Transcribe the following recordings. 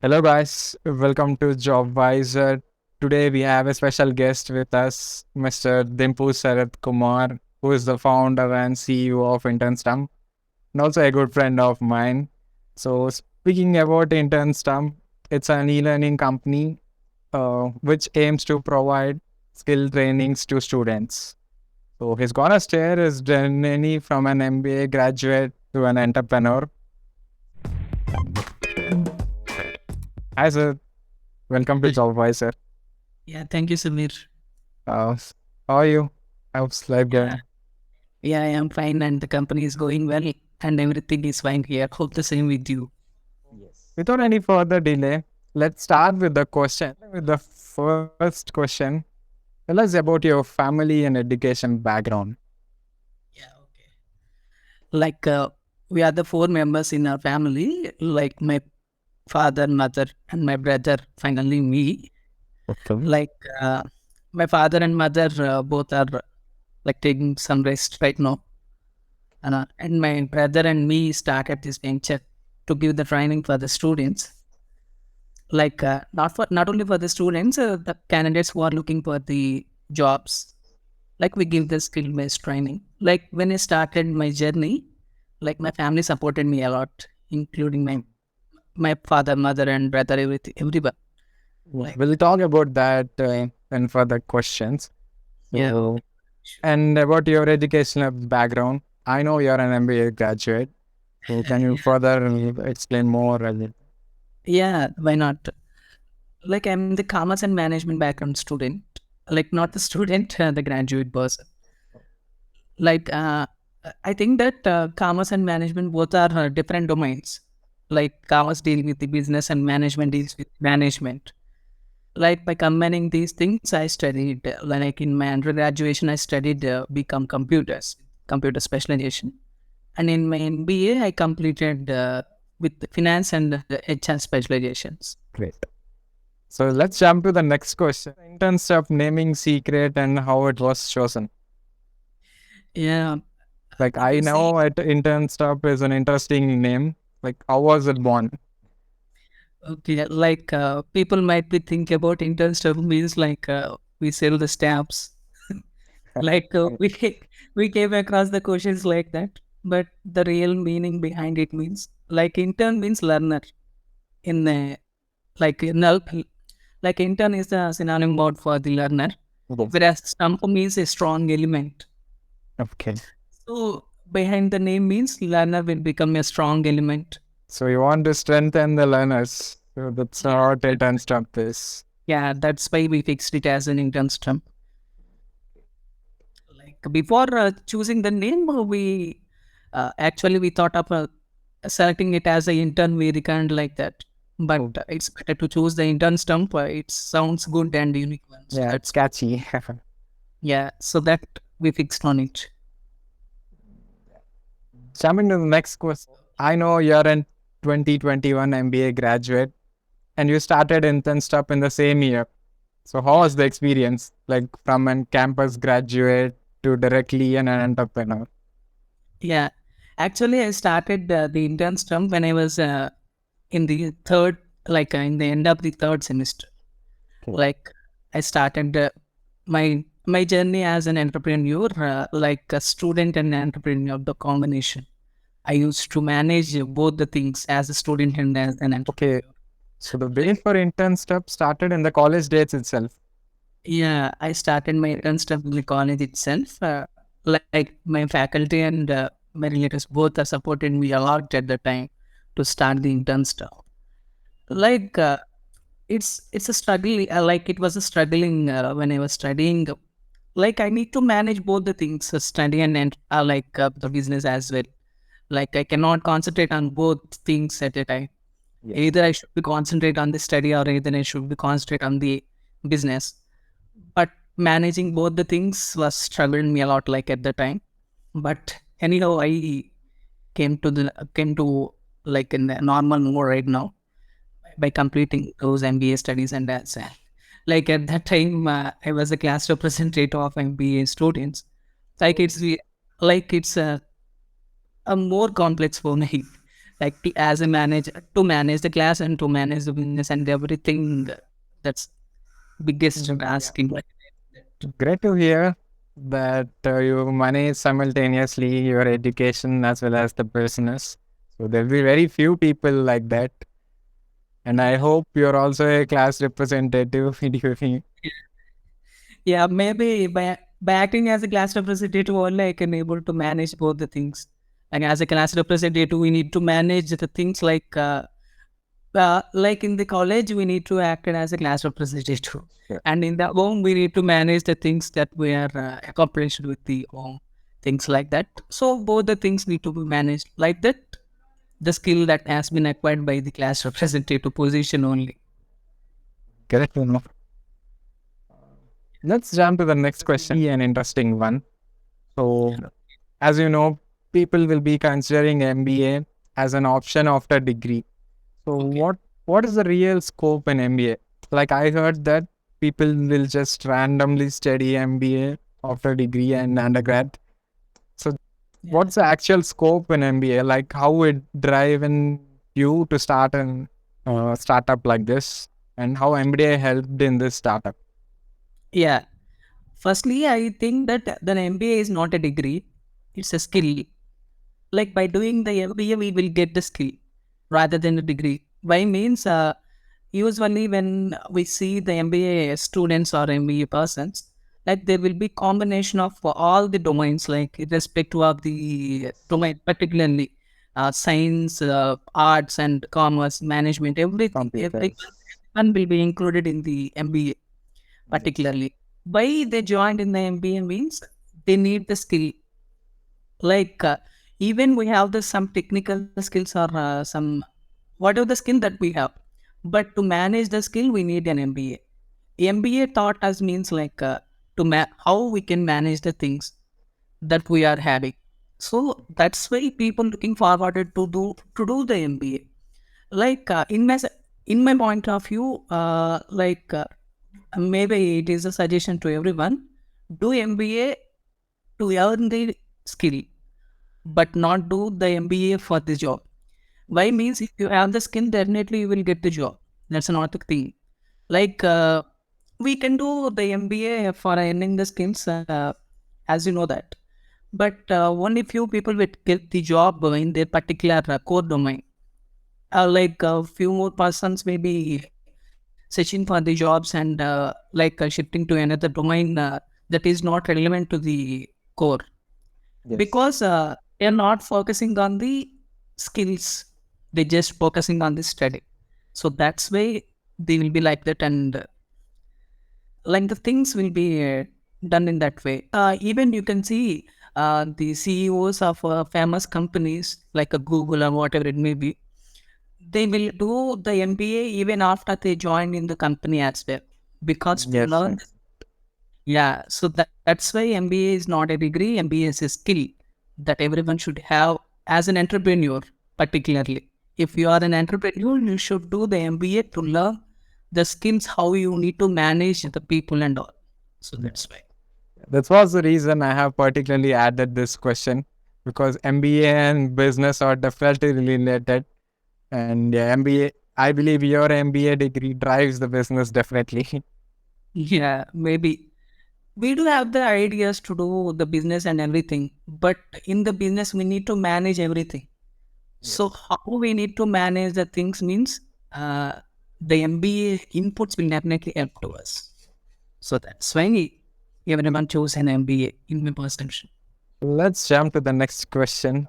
Hello, guys. Welcome to JobViser. Today we have a special guest with us, Mr. Dimpu Sarath Kumar, who is the founder and CEO of internstump, and also a good friend of mine. So, speaking about internstump, it's an e-learning company which aims to provide skill trainings to students. So, he's gonna share his journey from an MBA graduate to an entrepreneur. Hi, sir. Welcome to JobViser. Yeah, thank you, Samir. Uh, how are you? How's life Yeah, going? yeah, I am fine, and the company is going well, and everything is fine here. Hope the same with you. Yes. Without any further delay, let's start with the question. With the first question, tell us about your family and education background. Yeah, okay. Like, we are the four members in our family, like my father, mother, and my brother, finally me. Okay. Like, my father and mother both are like taking some rest right now. And my brother and me started this venture to give the training for the students. Like, not only for the students, the candidates who are looking for the jobs. Like, we give the skill based training. Like, when I started my journey, like, my family supported me a lot, including my father, mother, and brother, everyone. Yeah. Like, We'll talk about that in further questions. yeah, So, okay, sure. and about your educational background, I know you're an MBA graduate. So, can you Yeah, further explain more? yeah, why not? Like, I'm the commerce and management background student. Like, not the student, the graduate person. Like, I think that commerce and management both are different domains. Like, commerce deals with the business and management deals with management. Like, by combining these things, I studied, like in my undergraduation, I studied become computer specialization. And in my MBA, I completed with finance and HR specializations. Great. So, let's jump to the next question. In terms of naming secret and how it was chosen. Yeah, Like if I you see, know at internstump is an interesting name. Like how was it born? okay, like people might be thinking about intern stuff means like we sell the stamps. Like we came across the questions like that, but the real meaning behind it means like intern means learner in the like like intern is a synonym word for the learner, Yes. whereas stump means a strong element. Okay. So behind the name means learner will become a strong element. So you want to strengthen the learners. So that's Yeah, what internstump is. yeah, that's why we fixed it as an intern stump. Like before choosing the name, we actually we thought of selecting it as a intern. We reckoned like that, but Oh, it's better to choose the intern stump. It sounds good and unique one. So yeah, it's that's why. catchy. Yeah, so that we fixed on it. Jumping to the next question. I know you're an 2021 MBA graduate and you started internstump in the same year. So how Yeah. was the experience? Like from an campus graduate to directly an entrepreneur? Yeah, actually, I started the intern stump when I was in the third, like in the end of the third semester. Okay. Like I started my journey as an entrepreneur, like a student and entrepreneur, the combination. I used to manage both the things as a student and as an Okay. entrepreneur. So the Like, base for internship started in the college days itself. yeah, I started my intern stuff in the college itself. Like my faculty and my relatives both are supported me a lot at the time to start the intern stuff. Like it's a struggle. Like it was a struggling when I was studying. Like I need to manage both the things, study and like the business as well. Like I cannot concentrate on both things at a time. Yes. Either I should be concentrate on the study or either I should be concentrate on the business. But managing both the things was struggling me a lot like at the time. But anyhow, I came to like in the normal mode right now by completing those MBA studies and that's like at that time I was a class representative of MBA students. Like Oh. it's like it's a more complex for me. like as a manager to manage the class and to manage the business and everything. That's biggest Yeah. task in life. Great to hear that you manage simultaneously your education as well as the business. So there'll be very few people like that. And I hope you're also a class representative. Yeah, maybe by acting as a class representative only I can able to manage both the things. And as a class representative, we need to manage the things like in the college we need to act as a class representative, Yeah. and in the home we need to manage the things that we are accomplished with the home, things like that. So both the things need to be managed like that. The skill that has been acquired by the class representative position only. Correct to know. Let's jump to the next question, an interesting one. So, as you know, people will be considering MBA as an option after degree. So, Okay. what is the real scope in MBA? Like I heard that people will just randomly study MBA after degree and undergrad. So, Yeah. what's the actual scope in MBA? Like how it driven you to start an startup like this, and how MBA helped in this startup? Yeah. Firstly, I think that the MBA is not a degree; it's a skill. Like by doing the MBA, we will get the skill rather than a degree. Why means usually when we see the MBA students or MBA persons, like there will be combination of all the domains, like irrespective of the domain, particularly science, arts, and commerce, management, everything. Computers. Everyone will be included in the MBA, Yes. particularly. Why they joined in the MBA means they need the skill, like even we have the some technical skills or some whatever the skill that we have, but to manage the skill we need an MBA taught us means like how we can manage the things that we are having. So that's why people looking forward to do the MBA. Like in my point of view, maybe it is a suggestion to everyone: do MBA to earn the skill, but not do the MBA for the job. Why means if you have the skill, definitely you will get the job. That's not the thing. Like we can do the MBA for earning the skills, as you know that. But only few people will get the job in their particular core domain. Like a few more persons may be searching for the jobs and shifting to another domain that is not relevant to the core, Yes. because they're not focusing on the skills, they're just focusing on the study. So that's why they will be like that, and like the things will be done in that way. Even you can see the CEOs of famous companies like a Google or whatever it may be, they will do the MBA even after they join in the company as well, because to Yes. learn. Yeah, so that's why MBA is not a degree. MBA is a skill that everyone should have as an entrepreneur, particularly. If you are an entrepreneur, you should do the MBA to learn the skills how you need to manage the people and all. So that's why. That was the reason I have particularly added this question, because MBA and business are definitely related. And yeah, MBA, I believe your MBA degree drives the business definitely. Yeah, maybe we do have the ideas to do the business and everything, but in the business we need to manage everything. So Yes. how we need to manage the things means the MBA inputs will definitely help to us. So that's why everyone chose an MBA in my perception. Let's jump to the next question.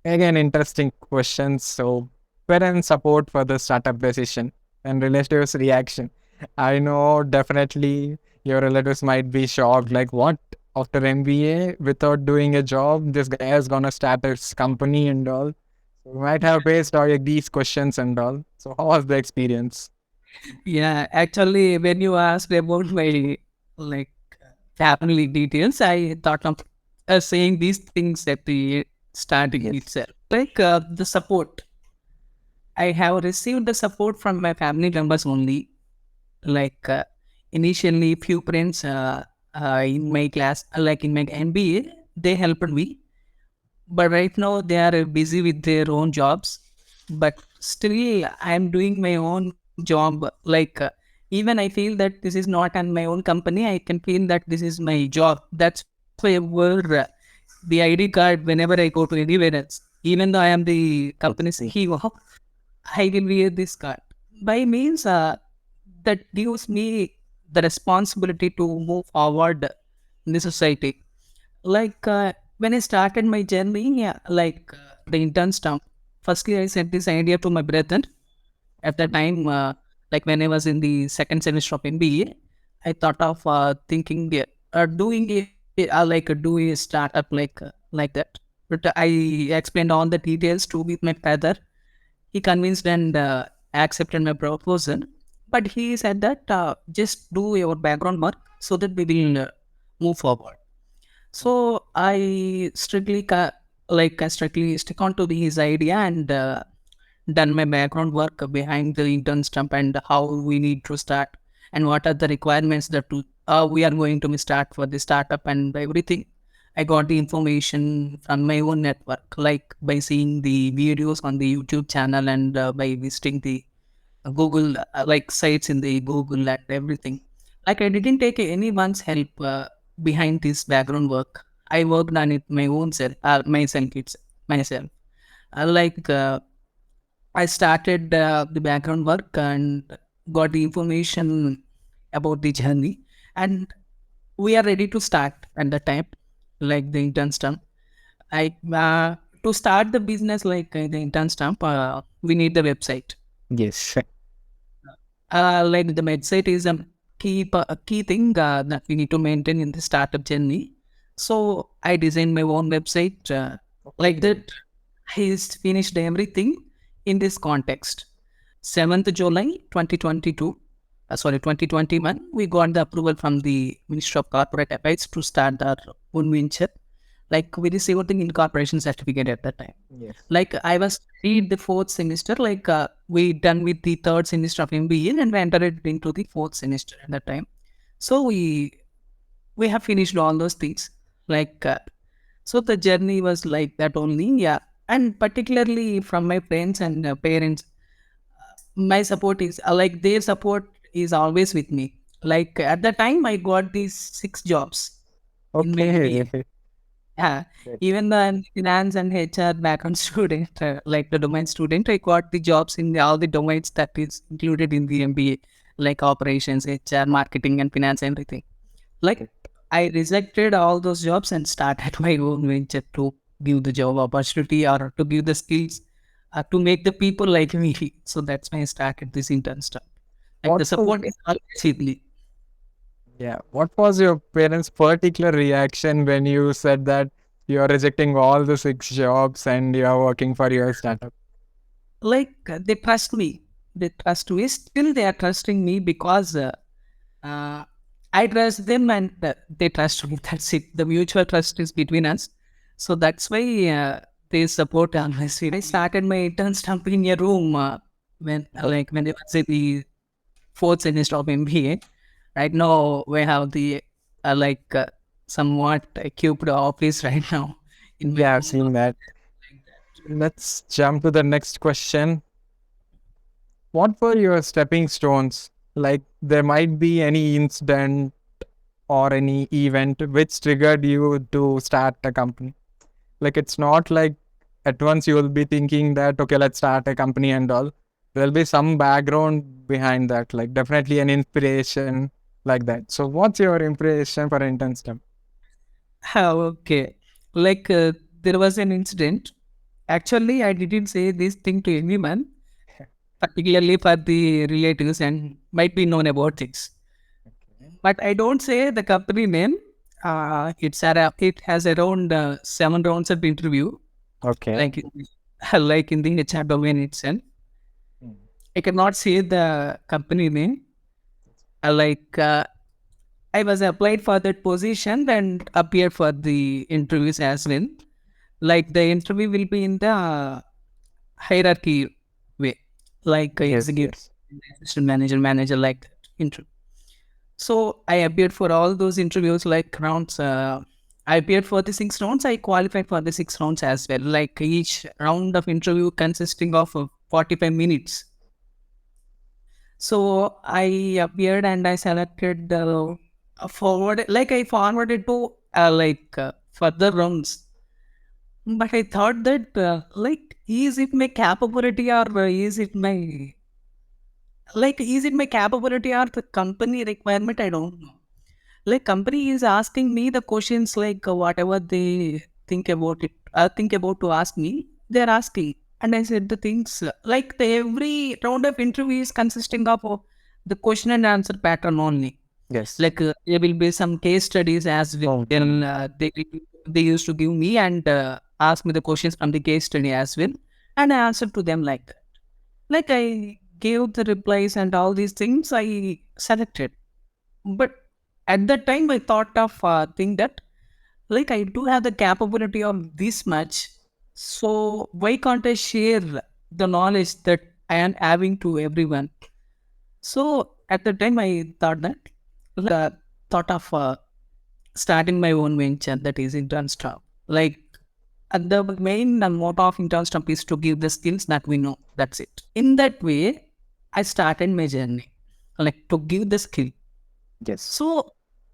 Again, interesting question. So, parent support for the startup decision and relatives' reaction. I know definitely your relatives might be shocked. Like, what? After MBA, without doing a job, this guy is gonna start his company and all. So, you might have faced all these questions and all. So, how was the experience? Yeah, actually, when you asked about my like family details, I thought of saying these things at the starting Yes. itself. Like the support, I have received the support from my family members only. Like initially, few friends in my class, like in my MBA, they helped me. but right now they are busy with their own jobs. But still, I'm doing my own job. Even I feel that this is not on my own company. I can feel that this is my job. That's why I wear the ID card whenever I go to anywhere else. Even though I am the company's CEO, I will wear this card. By means, that gives me the responsibility to move forward in the society. When I started my journey, yeah, the intern stump. Firstly, I said this idea to my brother. At that time, when I was in the second semester of MBA, I thought of thinking, doing do a startup like that. But I explained all the details to with my father. He convinced and accepted my proposal. But he said that just do your background work so that we will move forward. So I strictly stick on to his idea and done my background work behind the intern stump and how we need to start and what are the requirements we are going to start for the startup and everything. I got the information from my own network, like by seeing the videos on the YouTube channel and by visiting the Google, sites in the Google and everything. Like I didn't take anyone's help behind this background work. I worked on it my own self, myself. I like I started the background work and got the information about the journey, and we are ready to start at the time, like the intern stump. I To start the business the intern stump, we need the website. Yes. Like the website is a key thing that we need to maintain in the startup journey. So I designed my own website like that. I finished everything in this context. 7th July 2022, 2021, we got the approval from the Ministry of Corporate Affairs to start our own venture. Like we received the incorporation certificate at that time. Yes. Like I was in the fourth semester, we done with the third semester of MBA and we entered into the fourth semester at that time. So we have finished all those things. Like so the journey was like that only, yeah. And particularly from my friends and parents, my support is their support is always with me. Like at the time, I got these 6 jobs in my MBA. Okay. Yeah, That- even the finance and HR background student, like the domain student, I got the jobs in all the domains that is included in the MBA, like operations, HR, marketing, and finance, everything. Like I rejected all those jobs and started my own venture to give the job opportunity or to give the skills to make the people like me. So that's why I started this intern stuff. Like What the was, support is always with me. yeah, what was your parents' particular reaction when you said that you're rejecting all the 6 jobs and you're working for your startup? They trust me. They trust me. Still, they are trusting me because uh, I trust them and they trust me. That's it. The mutual trust is between us. So that's why they support always. I started my intern stump in a room when I was in the fourth semester of MBA. Right now, we have the somewhat equipped office right now in my Yeah, I've home. seen that. Let's jump to the next question. What were your stepping stones? Like, there might be any incident or any event which triggered you to start a company. Like, it's not like at once you will be thinking that, okay, let's start a company and all. There'll be some background behind that, like, definitely an inspiration like that. So, what's your impression for intern? Okay. Like there was an incident. Actually, I didn't say this thing to anyone, particularly for the relatives and might be known about this. But I don't say the company name. It has around 7 rounds of interview, Okay. like like in the HR domain itself. Mm. I cannot say the company name. Uh, like uh, I was applied for that position and appeared for the interviews as well. Like the interview will be in the hierarchy way, like Yes, executive, yes. assistant manager, manager, like that. So I appeared for all those interviews, like rounds. I appeared for the 6 rounds. I qualified for the 6 rounds as well. Like each round of interview consisting of 45 minutes. So I appeared and I selected forward. Like I forwarded to further rounds. But I thought that is it my capability or is it my capability or the company requirement? I don't know. Like company is asking me the questions like whatever they think about to ask me, they're asking. And I said the things like every round of interview is consisting of the question and answer pattern only. Yes. Like there will be some case studies as well. Oh, Then they used to give me and ask me the questions from the case study as well, and I answered to them like that. Like I gave the replies and all these things I selected. But at that time, I thought of thing that like I do have the capability of this much. So why can't I share the knowledge that I am having to everyone? So at the time, I thought that thought of starting my own venture, that is internstump. Like the main motto of internstump is to give the skills that we know. That's it. In that way, I started my journey, like to give the skill. yes. So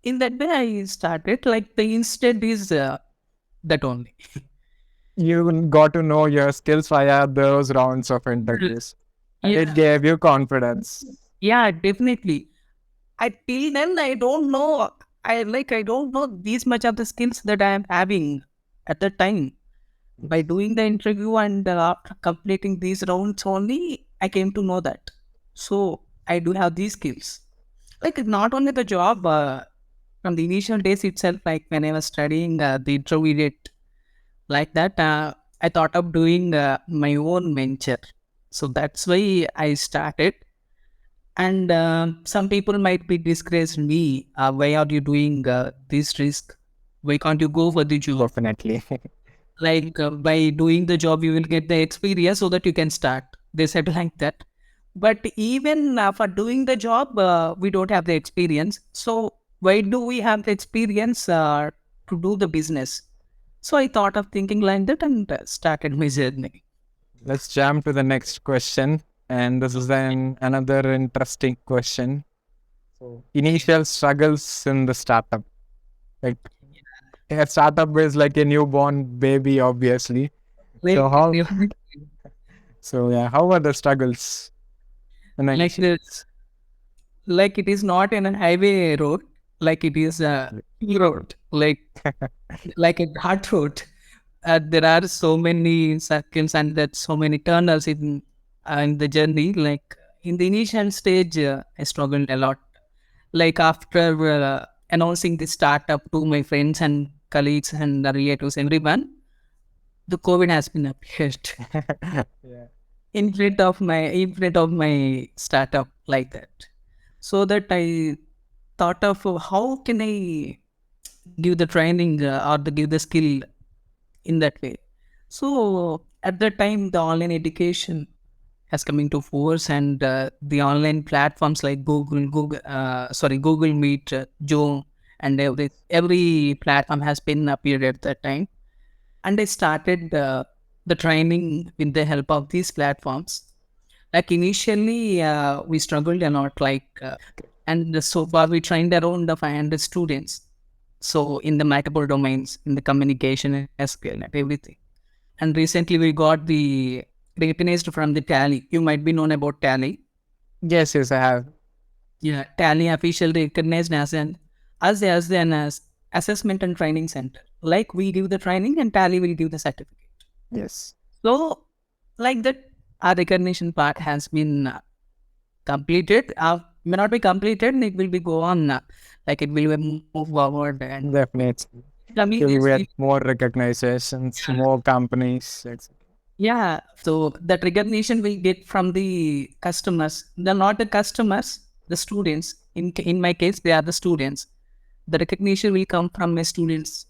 in that way, I started like the instant is that only. You got to know your skills via those rounds of interviews. It Yeah, gave you confidence. yeah, definitely. I till then I don't know. I don't know this much of the skills that I am having at that time. By doing the interview and after completing these rounds only, I came to know that. So I do have these skills. Like not only the job, from the initial days itself, like when I was studying the intermediate, like that, I thought of doing my own venture. So that's why I started. And some people might be disgraced me. Why are you doing this risk? Why can't you go for the job? Definitely. Like by doing the job you will get the experience so that you can start, they said like that. But even for doing the job we don't have the experience, so why do we have the experience to do the business? So I thought of thinking like that and started my journey. Let's jump to the next question. And this is then another interesting question. So, initial struggles in the startup. Like a startup is like a newborn baby, obviously. So Like, how? So yeah, how are the struggles in the like initial this, like it is not in a highway road, like it is a road, like a hard road. There are so many circles and that so many tunnels in the journey. Like in the initial stage, I struggled a lot. Like after announcing the startup to my friends and colleagues and the relatives, everyone, the COVID has been appeared yeah. in front of my startup like that. So that I thought of how can I give the training or give the skill in that way. So at that time, the online education has come into force, and the online platforms like Google Meet, Zoom, and every platform has been appeared at that time. And I started the training with the help of these platforms. Like initially, we struggled a lot, and so far we trained around 500 students. So in the multiple domains, in the communication and SQL and everything. And recently we got the recognized from the Tally. You might be known about Tally. Yes, yes, I have. Yeah, Tally officially recognized as an assessment and training center. Like we give the training and Tally will give the certificate. Yes. So like that, our recognition part has been completed. May not be completed. It will be go on. Like it will move forward and Definitely. coming You'll next. get more recognitions, more companies. Yeah, so that recognition we get from the customers. They're not the customers, the students. In my case, they are the students. The recognition will come from my students